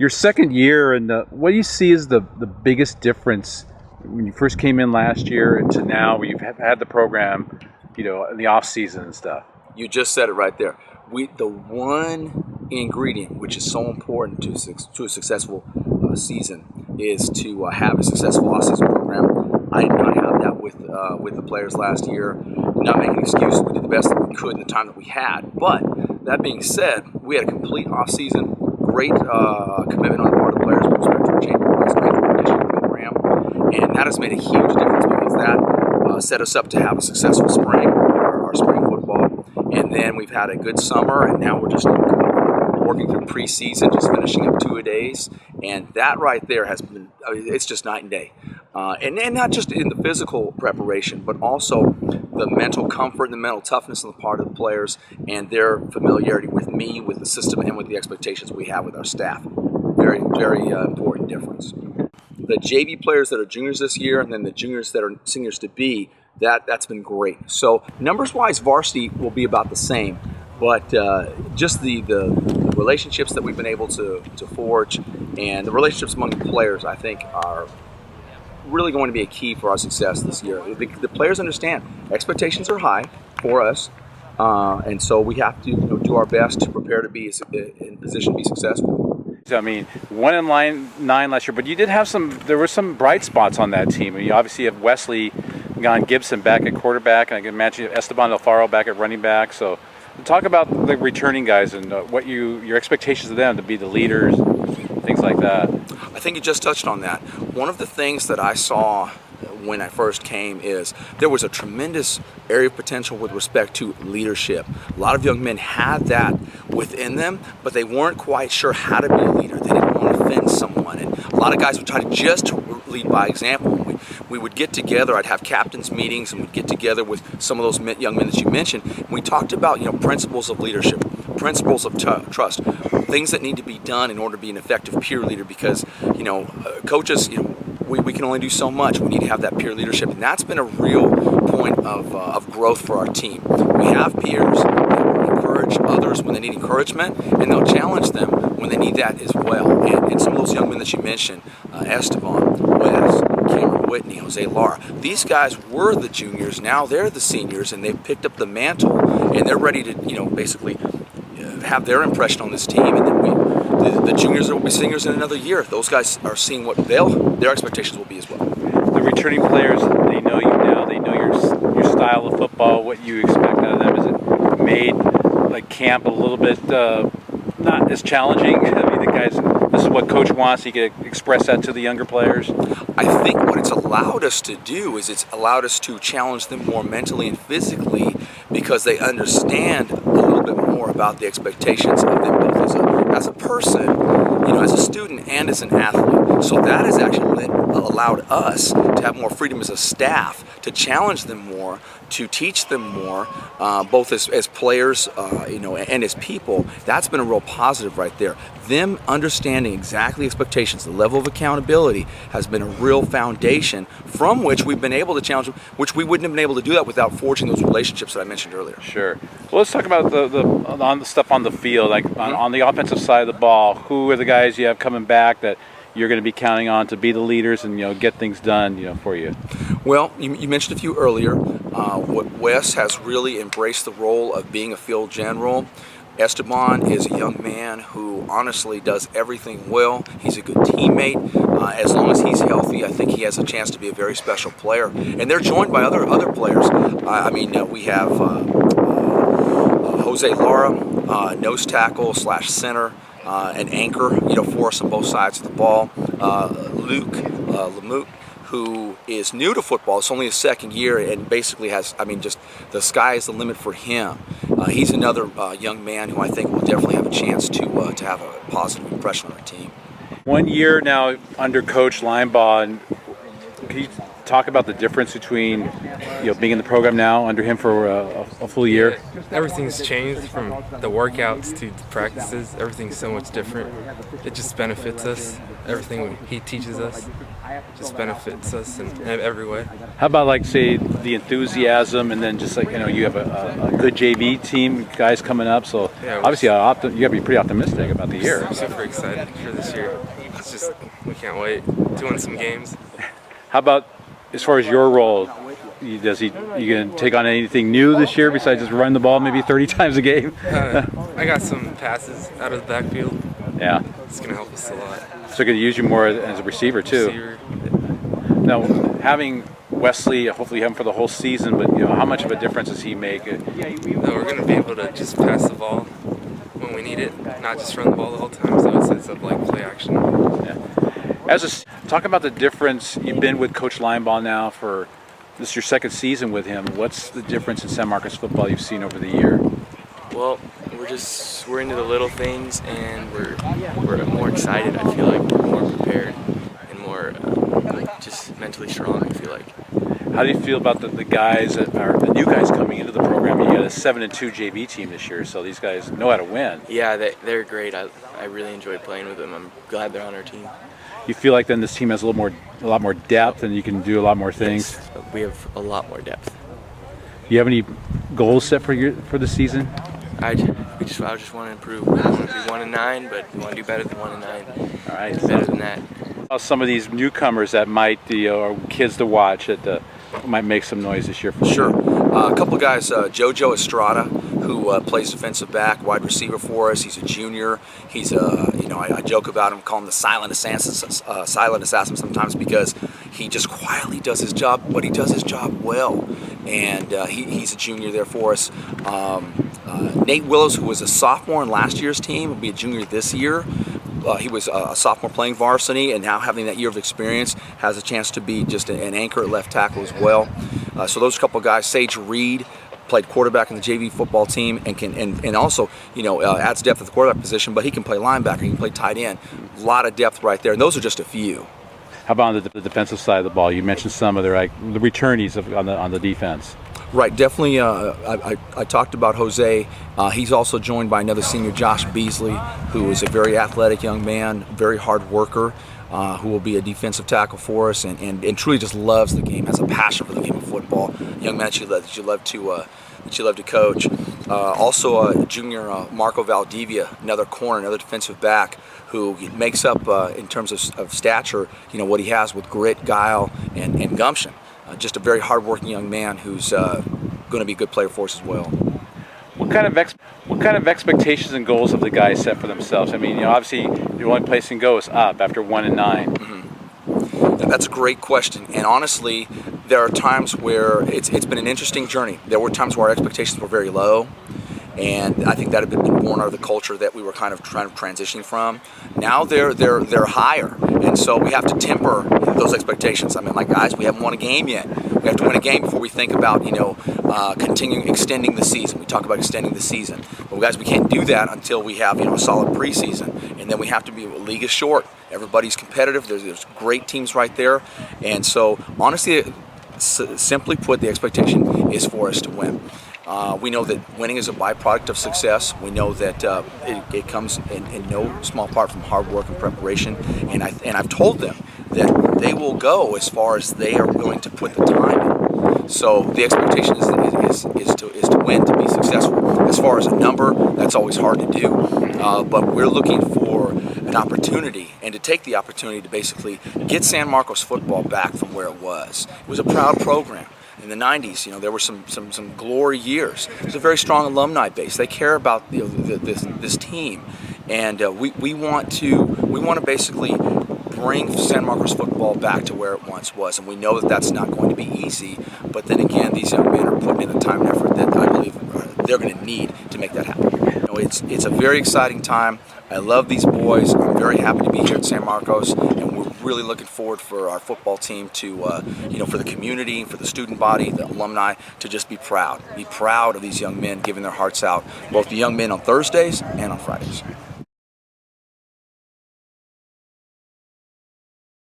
Your second year, and what do you see as the biggest difference when you first came in last year and to now, where you've had the program, in the off season and stuff? You just said it right there. The one ingredient which is so important to a successful season is to have a successful off-season program. I did not have that with the players last year. Not making excuses, we did the best that we could in the time that we had. But that being said, we had a complete off-season. Great commitment on the part of the players with respect to our strength and conditioning program, and that has made a huge difference because that set us up to have a successful spring, our spring football, and then we've had a good summer, and now we're just working through preseason, just finishing up 2-a-days, and that right there has been, it's just night and day. And not just in the physical preparation, but also the mental comfort and the mental toughness on the part of the players and their familiarity with me, with the system, and with the expectations we have with our staff. Very, very important difference. The JV players that are juniors this year and then the juniors that are seniors to be, that's been great. So numbers-wise, varsity will be about the same, but just the relationships that we've been able to forge and the relationships among the players, I think, are really going to be a key for our success this year. The players understand expectations are high for us, and so we have to do our best to prepare to be in position to be successful. I mean, 1-9 last year, but you did have there were some bright spots on that team. You obviously have Westey-Ghan Gibson back at quarterback, and I can imagine Esteban Alfaro back at running back. So talk about the returning guys and what your expectations of them to be the leaders, things like that. I think you just touched on that. One of the things that I saw when I first came is there was a tremendous area of potential with respect to leadership. A lot of young men had that within them, but they weren't quite sure how to be a leader. They didn't want to offend someone, and a lot of guys would try to just lead by example. We would get together. I'd have captains meetings, and we'd get together with some of those young men that you mentioned. And we talked about principles of leadership, principles of trust, things that need to be done in order to be an effective peer leader. Because coaches, we can only do so much. We need to have that peer leadership, and that's been a real point of growth for our team. We have peers that will encourage others when they need encouragement, and they'll challenge them when they need that as well. And some of those young men that you mentioned, Esteban, Wes, Cameron Whitney, Jose Lara, these guys were the juniors. Now they're the seniors, and they've picked up the mantle, and they're ready to basically have their impression on this team. And then the juniors that will be seniors in another year, those guys are seeing what their expectations will be as well. The returning players, they know you now. They know your style of football, what you expect out of them. Is it made like camp a little bit not as challenging? I mean, the guys, this is what coach wants. He can express that to the younger players. I think what it's allowed us to do is it's allowed us to challenge them more mentally and physically, because they understand a little bit more about the expectations of them both as a person, as a student and as an athlete. So that has actually allowed us to have more freedom as a staff to challenge them more, to teach them more, both as players, and as people. That's been a real positive right there. Them understanding exactly expectations, the level of accountability has been a real foundation from which we've been able to challenge them, which we wouldn't have been able to do that without forging those relationships that I mentioned earlier. Sure. Well, let's talk about the stuff on the field, like on the offensive side of the ball. Who are the guys you have coming back that you're going to be counting on to be the leaders and get things done for you? Well, you mentioned a few earlier. Wes has really embraced the role of being a field general. Esteban is a young man who honestly does everything well. He's a good teammate. As long as he's healthy, I think he has a chance to be a very special player. And they're joined by other players. We have Jose Lara, nose tackle / center, an anchor, for us on both sides of the ball. Luke Lamute, who is new to football. It's only his second year and basically has, just the sky is the limit for him. He's another young man who I think will definitely have a chance to have a positive impression on our team. 1 year now under Coach Linebaugh, and can you talk about the difference between being in the program now under him for a full year? Everything's changed from the workouts to the practices. Everything's so much different. It just benefits us. Everything he teaches us just benefits us in every way. How about, like, say, the enthusiasm, and then just like you have a good JV team, guys coming up. So Yeah, obviously, you got to be pretty optimistic about the year. I'm super excited for this year. It's just, we can't wait to win some games. How about as far as your role? You gonna take on anything new this year besides just run the ball maybe 30 times a game? I got some passes out of the backfield. Yeah. It's going to help us a lot. So going to use you more as a receiver too. Receiver. Now, having Wesley, hopefully him for the whole season, but how much of a difference does he make? No, we're going to be able to just pass the ball when we need it, not just run the ball the whole time. So it sets up like play action. Yeah. Talk about the difference. You've been with Coach Linebaugh now for this is your second season with him. What's the difference in San Marcos football you've seen over the year? Well, we're into the little things, and we're more excited. I feel like we're more prepared and more just mentally strong. I feel like. How do you feel about the guys that are the new guys coming into the program? You got a 7-2 JV team this year, so these guys know how to win. Yeah, they're great. I really enjoy playing with them. I'm glad they're on our team. You feel like then this team has a lot more depth, and you can do a lot more things. Yes, we have a lot more depth. Do you have any goals set for the season? I just want to improve. We want to be 1-9, but we want to do better than 1-9. All right, better than that. Some of these newcomers that might or kids to watch that might make some noise this year. Sure. A couple of guys, JoJo Estrada, who plays defensive back, wide receiver for us. He's a junior. He's I joke about him, call him the silent assassin sometimes, because he just quietly does his job, but he does his job well. And he's a junior there for us. Nate Willows, who was a sophomore in last year's team, will be a junior this year. He was a sophomore playing varsity, and now having that year of experience, has a chance to be just an anchor at left tackle as well. So those couple of guys. Sage Reed played quarterback in the JV football team, and also adds depth at the quarterback position, but he can play linebacker, he can play tight end. A lot of depth right there, and those are just a few. How about on the defensive side of the ball? You mentioned some of the returnees on the defense. Right, definitely. I talked about Jose. He's also joined by another senior, Josh Beasley, who is a very athletic young man, very hard worker, who will be a defensive tackle for us, and truly just loves the game, has a passion for the game of football. Young man that you love to coach. Also, junior Marco Valdivia, another corner, another defensive back, who makes up in terms of stature, what he has with grit, guile, and gumption. Just a very hard-working young man who's going to be a good player for us as well. What kind of expectations and goals have the guys set for themselves? I mean, obviously, the only place you can go is up after 1-9. Mm-hmm. That's a great question, and honestly, there are times where it's been an interesting journey. There were times where our expectations were very low, and I think that had been born out of the culture that we were kind of trying to transition from. Now they're higher, and so we have to temper those expectations. I mean, like, guys, we haven't won a game yet. We have to win a game before we think about extending the season. We talk about extending the season, but guys, we can't do that until we have a solid preseason, and then we have to be. The league is short. Everybody's competitive. There's great teams right there, and so honestly, simply put, the expectation is for us to win. We know that winning is a byproduct of success. We know that it comes in no small part from hard work and preparation. And I've told them that they will go as far as they are willing to put the time in. So the expectation is to win, to be successful. As far as a number, that's always hard to do. But we're looking for an opportunity, and to take the opportunity to basically get San Marcos football back from where it was. It was a proud program. In the 90s, there were some glory years. There's a very strong alumni base. They care about this team, and we want to basically bring San Marcos football back to where it once was. And we know that that's not going to be easy. But then again, these young men are putting in the time and effort that I believe they're going to need to make that happen. It's a very exciting time. I love these boys. I'm very happy to be here at San Marcos, and we're really looking forward for our football team to, for the community, for the student body, the alumni, to just be proud of these young men giving their hearts out, both the young men on Thursdays and on Fridays.